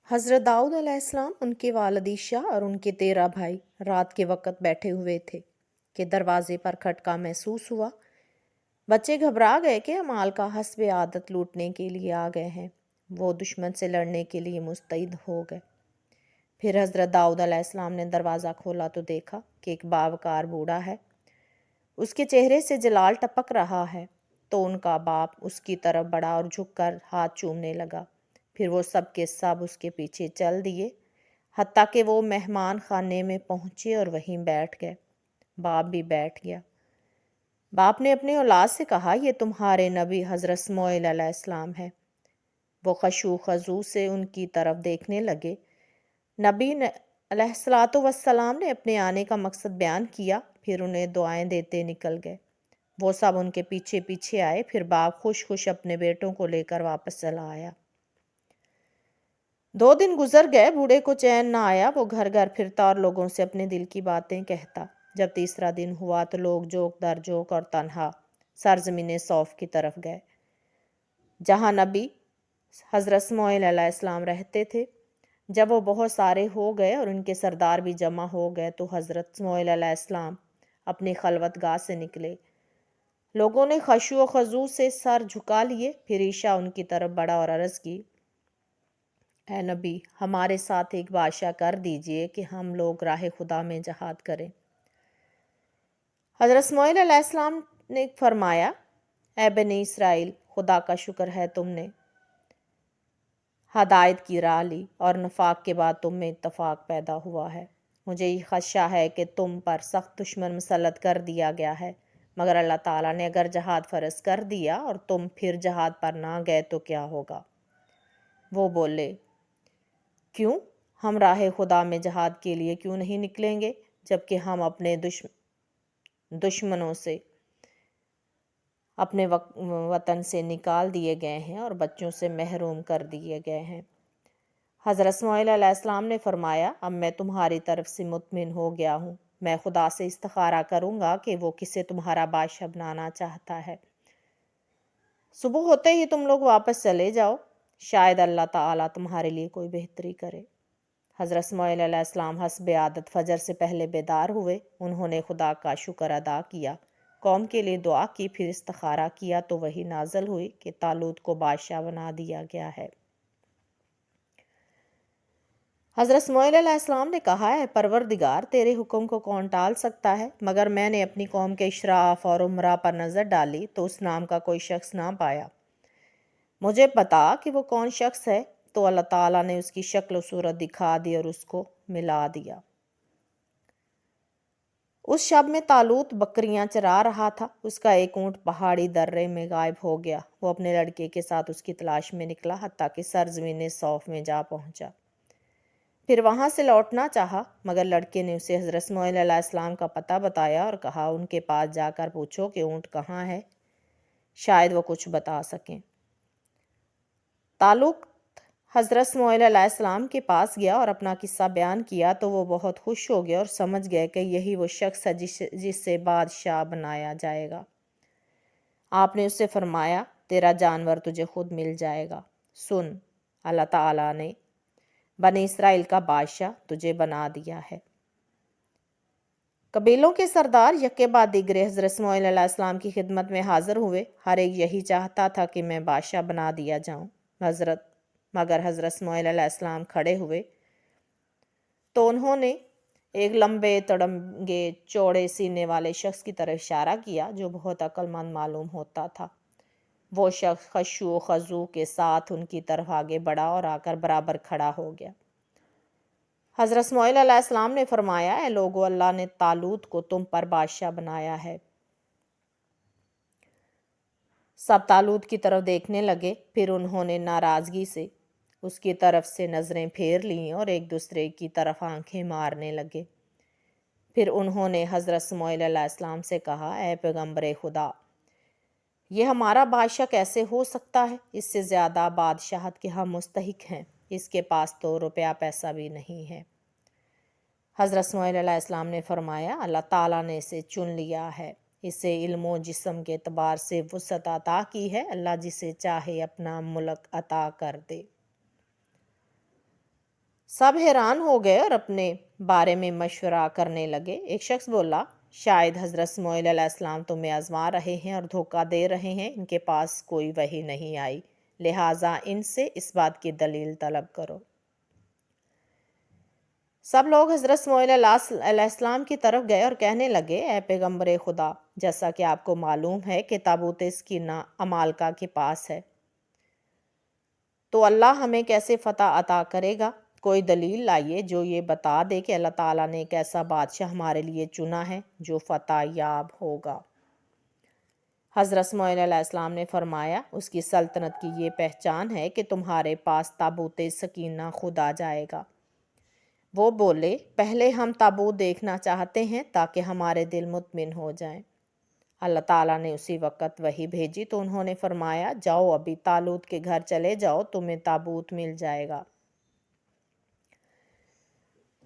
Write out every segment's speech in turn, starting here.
حضرت داؤد علیہ السلام، ان کے والد شاہ اور ان کے 13 بھائی رات کے وقت بیٹھے ہوئے تھے کہ دروازے پر کھٹکا محسوس ہوا۔ بچے گھبرا گئے کہ امال کا حسب عادت لوٹنے کے لیے آ گئے ہیں۔ وہ دشمن سے لڑنے کے لیے مستعد ہو گئے۔ پھر حضرت داؤد علیہ السلام نے دروازہ کھولا تو دیکھا کہ ایک باوقار بوڑھا ہے۔ اس کے چہرے سے جلال ٹپک رہا ہے، تو ان کا باپ اس کی طرف بڑھا اور جھک کر ہاتھ چومنے لگا۔ پھر وہ سب کے سب اس کے پیچھے چل دیے، حتیٰ کہ وہ مہمان خانے میں پہنچے اور وہیں بیٹھ گئے۔ باپ بھی بیٹھ گیا۔ باپ نے اپنی اولاد سے کہا، یہ تمہارے نبی حضرت اسماعیل علیہ السلام ہے۔ وہ خشوع و خضوع سے ان کی طرف دیکھنے لگے۔ نبی علیہ السلام نے اپنے آنے کا مقصد بیان کیا، پھر انہیں دعائیں دیتے نکل گئے۔ وہ سب ان کے پیچھے پیچھے آئے۔ پھر باپ خوش خوش اپنے بیٹوں کو لے کر واپس چلا آیا۔ 2 دن گزر گئے، بوڑھے کو چین نہ آیا۔ وہ گھر گھر پھرتا اور لوگوں سے اپنے دل کی باتیں کہتا۔ جب تیسرا دن ہوا تو لوگ جوک در جوک اور تنہا سرزمین صوف کی طرف گئے، جہاں نبی حضرت اسماعیل علیہ السلام رہتے تھے۔ جب وہ بہت سارے ہو گئے اور ان کے سردار بھی جمع ہو گئے تو حضرت اسماعیل علیہ السلام اپنی خلوت گاہ سے نکلے۔ لوگوں نے خشوع و خضوع سے سر جھکا لیے۔ پھر عیسیٰ ان کی طرف بڑھا اور عرض کی، اے نبی، ہمارے ساتھ ایک بادشاہ کر دیجئے کہ ہم لوگ راہ خدا میں جہاد کریں۔ حضرت اسماعیل علیہ السلام نے فرمایا، اے بنی اسرائیل، خدا کا شکر ہے تم نے ہدایت کی راہ لی اور نفاق کے بعد تم میں اتفاق پیدا ہوا ہے۔ مجھے یہ خدشہ ہے کہ تم پر سخت دشمن مسلط کر دیا گیا ہے، مگر اللہ تعالیٰ نے اگر جہاد فرض کر دیا اور تم پھر جہاد پر نہ گئے تو کیا ہوگا؟ وہ بولے، کیوں؟ ہم راہ خدا میں جہاد کے لیے کیوں نہیں نکلیں گے، جبکہ ہم اپنے دشمنوں سے اپنے وطن سے نکال دیے گئے ہیں اور بچوں سے محروم کر دیے گئے ہیں۔ حضرت اسماعیل علیہ السلام نے فرمایا، اب میں تمہاری طرف سے مطمئن ہو گیا ہوں۔ میں خدا سے استخارہ کروں گا کہ وہ کسے تمہارا بادشاہ بنانا چاہتا ہے۔ صبح ہوتے ہی تم لوگ واپس چلے جاؤ، شاید اللہ تعالیٰ تمہارے لیے کوئی بہتری کرے۔ حضرت اسماعیل علیہ السلام حسب عادت فجر سے پہلے بیدار ہوئے۔ انہوں نے خدا کا شکر ادا کیا، قوم کے لیے دعا کی، پھر استخارہ کیا تو وہی نازل ہوئی کہ طالوت کو بادشاہ بنا دیا گیا ہے۔ حضرت اسماعیل علیہ السلام نے کہا، اے پروردگار، تیرے حکم کو کون ٹال سکتا ہے؟ مگر میں نے اپنی قوم کے اشراف اور امراء پر نظر ڈالی تو اس نام کا کوئی شخص نہ پایا۔ مجھے بتا کہ وہ کون شخص ہے؟ تو اللہ تعالیٰ نے اس کی شکل و صورت دکھا دی اور اس کو ملا دیا۔ اس شب میں طالوت بکریاں چرا رہا تھا۔ اس کا ایک اونٹ پہاڑی درے میں غائب ہو گیا۔ وہ اپنے لڑکے کے ساتھ اس کی تلاش میں نکلا، حتیٰ کہ سرزمین صوف میں جا پہنچا۔ پھر وہاں سے لوٹنا چاہا، مگر لڑکے نے اسے حضرت اسماعیل علیہ السلام کا پتہ بتایا اور کہا، ان کے پاس جا کر پوچھو کہ اونٹ کہاں ہے، شاید وہ کچھ بتا سکیں۔ طالوت حضرت اسماعیل علیہ السلام کے پاس گیا اور اپنا قصہ بیان کیا تو وہ بہت خوش ہو گئے اور سمجھ گئے کہ یہی وہ شخص ہے جس سے بادشاہ بنایا جائے گا۔ آپ نے اس سے فرمایا، تیرا جانور تجھے خود مل جائے گا۔ سن، اللہ تعالیٰ نے بنی اسرائیل کا بادشاہ تجھے بنا دیا ہے۔ قبیلوں کے سردار یکے بعد دیگرے حضرت اسماعیل علیہ السلام کی خدمت میں حاضر ہوئے۔ ہر ایک یہی چاہتا تھا کہ میں بادشاہ بنا دیا جاؤں۔ مگر حضرت اسماعیل علیہ السلام کھڑے ہوئے تو انہوں نے ایک لمبے تڑمگے چوڑے سینے والے شخص کی طرف اشارہ کیا جو بہت عقل مند معلوم ہوتا تھا۔ وہ شخص خشوع و خضوع کے ساتھ ان کی طرف آگے بڑھا اور آ کر برابر کھڑا ہو گیا۔ حضرت اسماعیل علیہ السلام نے فرمایا، اے لوگو، اللہ نے طالوت کو تم پر بادشاہ بنایا ہے۔ سب طالوت کی طرف دیکھنے لگے، پھر انہوں نے ناراضگی سے اس کی طرف سے نظریں پھیر لیں اور ایک دوسرے کی طرف آنکھیں مارنے لگے۔ پھر انہوں نے حضرت اسماعیل علیہ السلام سے کہا، اے پیغمبر خدا، یہ ہمارا بادشاہ کیسے ہو سکتا ہے؟ اس سے زیادہ بادشاہت کے ہم مستحق ہیں، اس کے پاس تو روپیہ پیسہ بھی نہیں ہے۔ حضرت اسماعیل علیہ السلام نے فرمایا، اللہ تعالیٰ نے اسے چن لیا ہے، اسے علم و جسم کے اعتبار سے وسعت عطا کی ہے، اللہ جسے چاہے اپنا ملک عطا کر دے۔ سب حیران ہو گئے اور اپنے بارے میں مشورہ کرنے لگے۔ ایک شخص بولا، شاید حضرت اسماعیل علیہ السلام تمہیں آزما رہے ہیں اور دھوکہ دے رہے ہیں، ان کے پاس کوئی وحی نہیں آئی، لہٰذا ان سے اس بات کی دلیل طلب کرو۔ سب لوگ حضرت اسماعیل علیہ السلام کی طرف گئے اور کہنے لگے، اے پیغمبر خدا، جیسا کہ آپ کو معلوم ہے کہ تابوت سکینہ عمالقہ کے پاس ہے، تو اللہ ہمیں کیسے فتح عطا کرے گا؟ کوئی دلیل لائیے جو یہ بتا دے کہ اللہ تعالیٰ نے ایک ایسا بادشاہ ہمارے لیے چنا ہے جو فتح یاب ہوگا۔ حضرت اسماعیل علیہ السلام نے فرمایا، اس کی سلطنت کی یہ پہچان ہے کہ تمہارے پاس تابوت سکینہ خود آ جائے گا۔ وہ بولے، پہلے ہم تابوت دیکھنا چاہتے ہیں تاکہ ہمارے دل مطمئن ہو جائیں۔ اللہ تعالیٰ نے اسی وقت وحی بھیجی تو انہوں نے فرمایا، جاؤ ابھی طالوت کے گھر چلے جاؤ، تمہیں تابوت مل جائے گا۔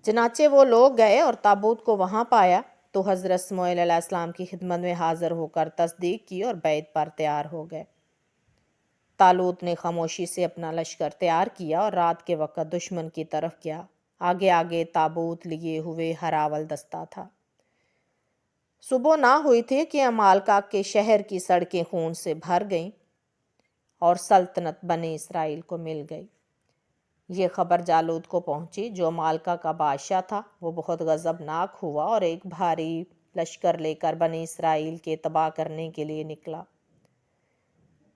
چنانچہ وہ لوگ گئے اور تابوت کو وہاں پایا تو حضرت اسماعیل علیہ السلام کی خدمت میں حاضر ہو کر تصدیق کی اور بیعت پر تیار ہو گئے۔ طالوت نے خاموشی سے اپنا لشکر تیار کیا اور رات کے وقت دشمن کی طرف گیا۔ آگے آگے تابوت لیے ہوئے ہراول دستہ تھا۔ صبح نہ ہوئی تھی کہ عمالقہ کے شہر کی سڑکیں خون سے بھر گئیں اور سلطنت بنی اسرائیل کو مل گئی۔ یہ خبر جالوت کو پہنچی جو عمالقہ کا بادشاہ تھا۔ وہ بہت غضبناک ہوا اور ایک بھاری لشکر لے کر بنی اسرائیل کے تباہ کرنے کے لیے نکلا۔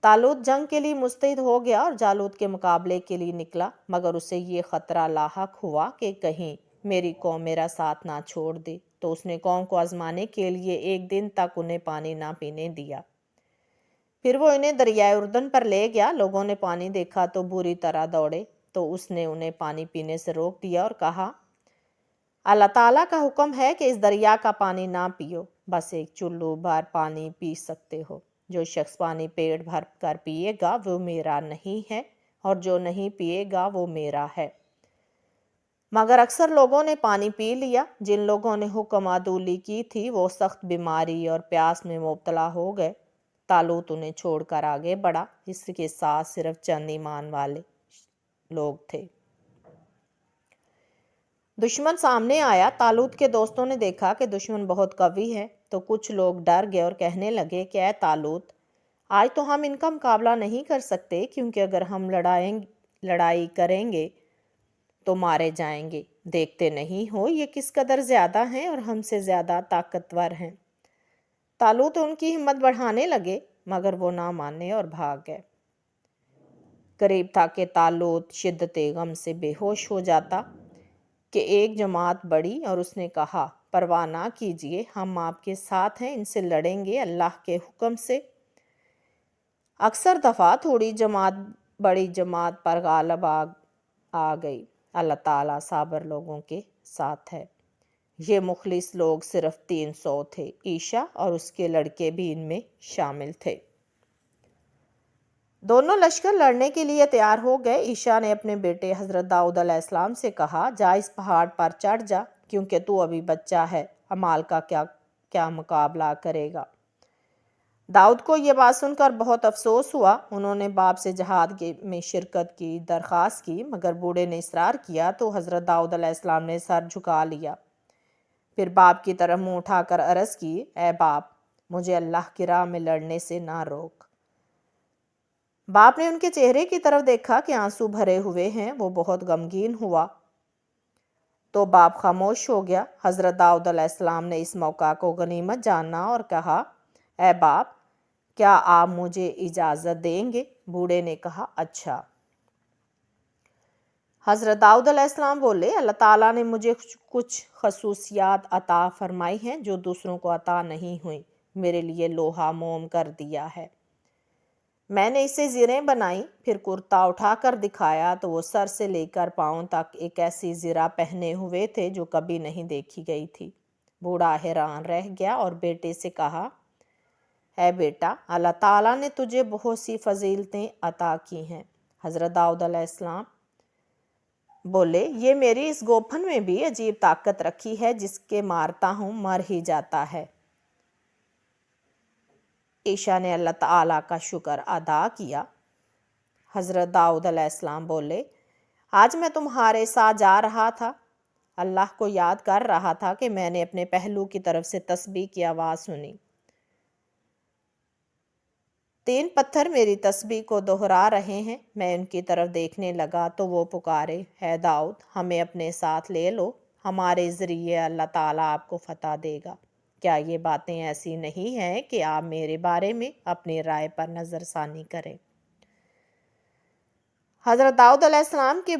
طالوت جنگ کے لیے مستعد ہو گیا اور جالوت کے مقابلے کے لیے نکلا، مگر اسے یہ خطرہ لاحق ہوا کہ کہیں میری قوم میرا ساتھ نہ چھوڑ دے، تو اس نے قوم کو آزمانے کے لیے ایک دن تک انہیں پانی نہ پینے دیا۔ پھر وہ انہیں دریائے اردن پر لے گیا۔ لوگوں نے پانی دیکھا تو بری طرح دوڑے، تو اس نے انہیں پانی پینے سے روک دیا اور کہا، اللہ تعالیٰ کا حکم ہے کہ اس دریا کا پانی نہ پیو، بس ایک چلو بھر پانی پی سکتے ہو۔ جو شخص پانی پیٹ بھر کر پیے گا وہ میرا نہیں ہے، اور جو نہیں پیے گا وہ میرا ہے۔ مگر اکثر لوگوں نے پانی پی لیا۔ جن لوگوں نے حکم عدولی کی تھی وہ سخت بیماری اور پیاس میں مبتلا ہو گئے۔ طالوت انہیں چھوڑ کر آگے بڑھا، اس کے ساتھ صرف چند ایمان والے لوگ تھے۔ دشمن سامنے آیا۔ طالوت کے دوستوں نے دیکھا کہ دشمن بہت قوی ہے تو کچھ لوگ ڈر گئے اور کہنے لگے کہ اے طالوت، آج تو ہم ان کا مقابلہ نہیں کر سکتے، کیونکہ اگر ہم لڑائی کریں گے تو مارے جائیں گے۔ دیکھتے نہیں ہو یہ کس قدر زیادہ ہیں اور ہم سے زیادہ طاقتور ہیں۔ طالوت ان کی ہمت بڑھانے لگے، مگر وہ نہ مانے اور بھاگ گئے۔ قریب تھا کہ طالوت شدت غم سے بے ہوش ہو جاتا کہ ایک جماعت بڑھی اور اس نے کہا، پرواہ نہ کیجیے، ہم آپ کے ساتھ ہیں، ان سے لڑیں گے اللہ کے حکم سے۔ اکثر دفعہ تھوڑی جماعت بڑی جماعت پر غالب آ گئی۔ اللہ تعالیٰ صابر لوگوں کے ساتھ ہے۔ یہ مخلص لوگ صرف 300 تھے۔ عیشا اور اس کے لڑکے بھی ان میں شامل تھے۔ دونوں لشکر لڑنے کے لیے تیار ہو گئے۔ عیشا نے اپنے بیٹے حضرت داؤد علیہ السلام سے کہا، جا اس پہاڑ پر چڑھ جا، کیونکہ تو ابھی بچہ ہے، عمالقہ کیا مقابلہ کرے گا۔ داؤد کو یہ بات سن کر بہت افسوس ہوا۔ انہوں نے باپ سے جہاد میں شرکت کی درخواست کی، مگر بوڑھے نے اصرار کیا تو حضرت داؤد علیہ السلام نے سر جھکا لیا۔ پھر باپ کی طرف منہ اٹھا کر عرض کی، اے باپ، مجھے اللہ کی راہ میں لڑنے سے نہ روک۔ باپ نے ان کے چہرے کی طرف دیکھا کہ آنسو بھرے ہوئے ہیں۔ وہ بہت غمگین ہوا تو باپ خاموش ہو گیا۔ حضرت داؤد علیہ السلام نے اس موقع کو غنیمت جانا اور کہا، اے باپ، کیا آپ مجھے اجازت دیں گے؟ بوڑھے نے کہا، اچھا۔ حضرت داؤد علیہ السلام بولے، اللہ تعالیٰ نے مجھے کچھ خصوصیات عطا فرمائی ہیں جو دوسروں کو عطا نہیں ہوئیں۔ میرے لیے لوہا موم کر دیا ہے، میں نے اسے زریں بنائیں۔ پھر کرتا اٹھا کر دکھایا تو وہ سر سے لے کر پاؤں تک ایک ایسی زرہ پہنے ہوئے تھے جو کبھی نہیں دیکھی گئی تھی۔ بوڑھا حیران رہ گیا اور بیٹے سے کہا، اے بیٹا، اللہ تعالیٰ نے تجھے بہت سی فضیلتیں عطا کی ہیں۔ حضرت داؤد علیہ السلام بولے، یہ میری اس گوپھن میں بھی عجیب طاقت رکھی ہے، جس کے مارتا ہوں مر ہی جاتا ہے۔ عیشا نے اللہ تعالیٰ کا شکر ادا کیا۔ حضرت داؤد علیہ السلام بولے، آج میں تمہارے ساتھ جا رہا تھا، اللہ کو یاد کر رہا تھا کہ میں نے اپنے پہلو کی طرف سے تسبیح کی آواز سنی۔ 3 پتھر میری تسبیح کو دہرا رہے ہیں۔ میں ان کی طرف دیکھنے لگا تو وہ پکارے، اے داؤد، ہمیں اپنے ساتھ لے لو، ہمارے ذریعے اللہ تعالیٰ آپ کو فتح دے گا۔ کیا یہ باتیں ایسی نہیں ہیں کہ آپ میرے بارے میں اپنی رائے پر نظر ثانی کریں؟ حضرت داؤد علیہ السلام کے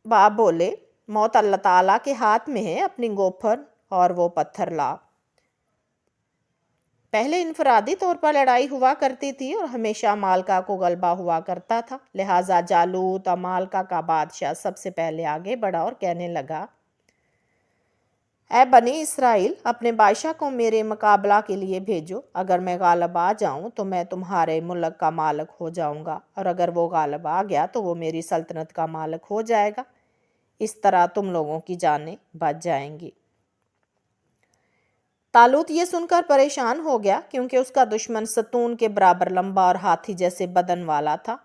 باپ بولے، موت اللہ تعالیٰ کے ہاتھ میں ہے، اپنی گوپھر اور وہ پتھر لا۔ پہلے انفرادی طور پر لڑائی ہوا کرتی تھی اور ہمیشہ عمالقہ کو غلبہ ہوا کرتا تھا، لہٰذا جالوت عمالقہ کا بادشاہ سب سے پہلے آگے بڑھا اور کہنے لگا، اے بنی اسرائیل، اپنے بادشاہ کو میرے مقابلہ کے لیے بھیجو۔ اگر میں غالب آ جاؤں تو میں تمہارے ملک کا مالک ہو جاؤں گا، اور اگر وہ غالب آ گیا تو وہ میری سلطنت کا مالک ہو جائے گا۔ اس طرح تم لوگوں کی جانیں بچ جائیں گی۔ طالوت یہ سن کر پریشان ہو گیا، کیونکہ اس کا دشمن ستون کے برابر لمبا اور ہاتھی جیسے بدن والا تھا۔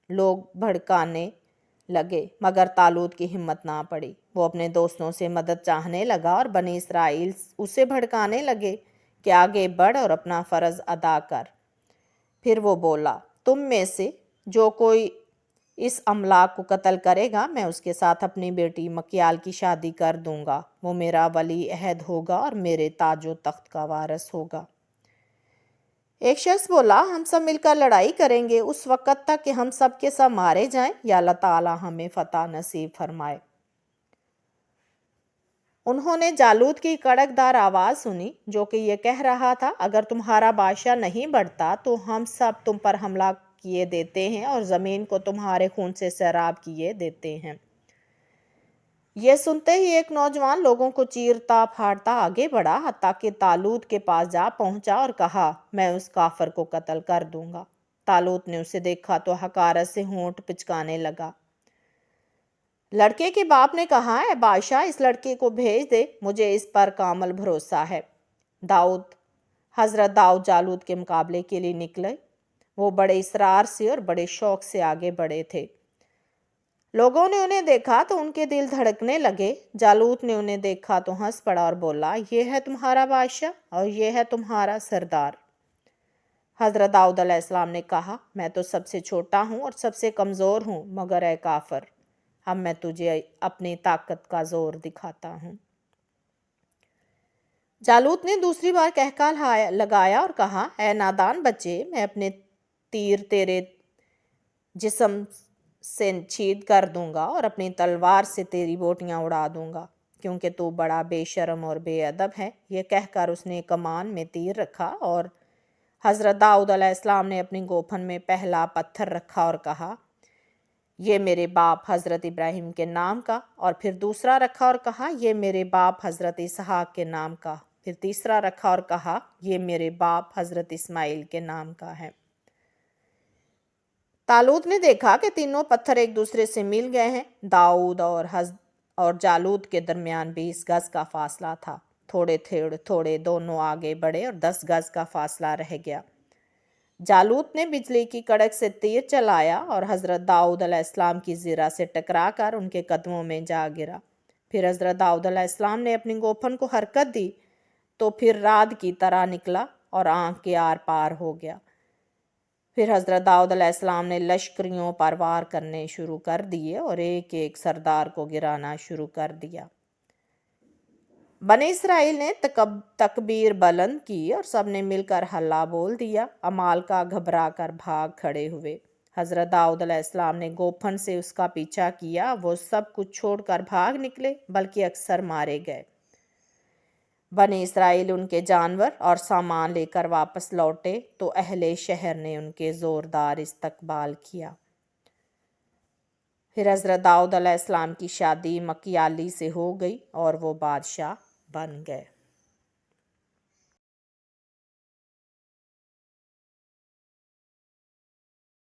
لوگ بھڑکانے لگے، مگر طالوت کی ہمت نہ پڑی۔ وہ اپنے دوستوں سے مدد چاہنے لگا اور بنی اسرائیل اسے بھڑکانے لگے کہ آگے بڑھ اور اپنا فرض ادا کر۔ پھر وہ بولا، تم میں سے جو کوئی اس املاک کو قتل کرے گا، میں اس کے ساتھ اپنی بیٹی مکیال کی شادی کر دوں گا۔ وہ میرا ولی عہد ہوگا اور میرے تاج و تخت کا وارث ہوگا۔ ایک شخص بولا، ہم سب مل کر لڑائی کریں گے اس وقت تک کہ ہم سب کے سب مارے جائیں یا اللہ تعالیٰ ہمیں فتح نصیب فرمائے۔ انہوں نے جالوت کی کڑک دار آواز سنی جو کہ یہ کہہ رہا تھا، اگر تمہارا بادشاہ نہیں بڑھتا تو ہم سب تم پر حملہ کیے دیتے ہیں اور زمین کو تمہارے خون سے سیراب کیے دیتے ہیں۔ یہ سنتے ہی ایک نوجوان لوگوں کو چیرتا پھاڑتا آگے بڑھا، حتیٰ کہ طالوت کے پاس جا پہنچا اور کہا، میں اس کافر کو قتل کر دوں گا۔ طالوت نے اسے دیکھا تو حقارت سے ہونٹ پچکانے لگا۔ لڑکے کے باپ نے کہا، اے بادشاہ، اس لڑکے کو بھیج دے، مجھے اس پر کامل بھروسہ ہے۔ حضرت داؤد جالوت کے مقابلے کے لیے نکلے۔ وہ بڑے اصرار سے اور بڑے شوق سے آگے بڑھے تھے۔ لوگوں نے انہیں دیکھا تو ان کے دل دھڑکنے لگے۔ جالوت نے انہیں دیکھا تو ہنس پڑا اور بولا، یہ ہے تمہارا بادشاہ اور یہ ہے تمہارا سردار۔ حضرت داؤد علیہ السلام نے کہا، میں تو سب سے چھوٹا ہوں اور سب سے کمزور ہوں، مگر اے کافر، اب میں تجھے اپنی طاقت کا زور دکھاتا ہوں۔ جالوت نے دوسری بار کہکا لگایا اور کہا، اے نادان بچے، میں اپنے تیر تیرے جسم سے چھید کر دوں گا اور اپنی تلوار سے تیری بوٹیاں اڑا دوں گا، کیونکہ تو بڑا بے شرم اور بے ادب ہے۔ یہ کہہ کر اس نے کمان میں تیر رکھا اور حضرت داؤد علیہ السلام نے اپنی گوپھن میں پہلا پتھر رکھا اور کہا، یہ میرے باپ حضرت ابراہیم کے نام کا، اور پھر دوسرا رکھا اور کہا، یہ میرے باپ حضرت اسحاق کے نام کا، پھر تیسرا رکھا اور کہا، یہ میرے باپ حضرت اسماعیل کے نام کا ہے۔ طالوت نے دیکھا کہ تینوں پتھر ایک دوسرے سے مل گئے ہیں۔ داؤد اور جالوت کے درمیان 20 گز کا فاصلہ تھا۔ تھوڑے دونوں آگے بڑھے اور 10 گز کا فاصلہ رہ گیا۔ جالوت نے بجلی کی کڑک سے تیر چلایا اور حضرت داؤد علیہ السلام کی زرہ سے ٹکرا کر ان کے قدموں میں جا گرا۔ پھر حضرت داؤد علیہ السلام نے اپنی گوپھن کو حرکت دی تو پھر رعد کی طرح نکلا اور آنکھ کے آر پار ہو گیا۔ پھر حضرت داؤد علیہ السلام نے لشکریوں پر وار کرنے شروع کر دیے اور ایک ایک سردار کو گرانا شروع کر دیا۔ بنی اسرائیل نے تکبیر بلند کی اور سب نے مل کر ہلہ بول دیا۔ عمالقہ گھبرا کر بھاگ کھڑے ہوئے۔ حضرت داؤد علیہ السلام نے گوپھن سے اس کا پیچھا کیا۔ وہ سب کچھ چھوڑ کر بھاگ نکلے، بلکہ اکثر مارے گئے۔ بنی اسرائیل ان کے جانور اور سامان لے کر واپس لوٹے تو اہل شہر نے ان کے زوردار استقبال کیا۔ پھر حضرت داؤد علیہ السلام کی شادی مکیالی سے ہو گئی اور وہ بادشاہ بن گئے۔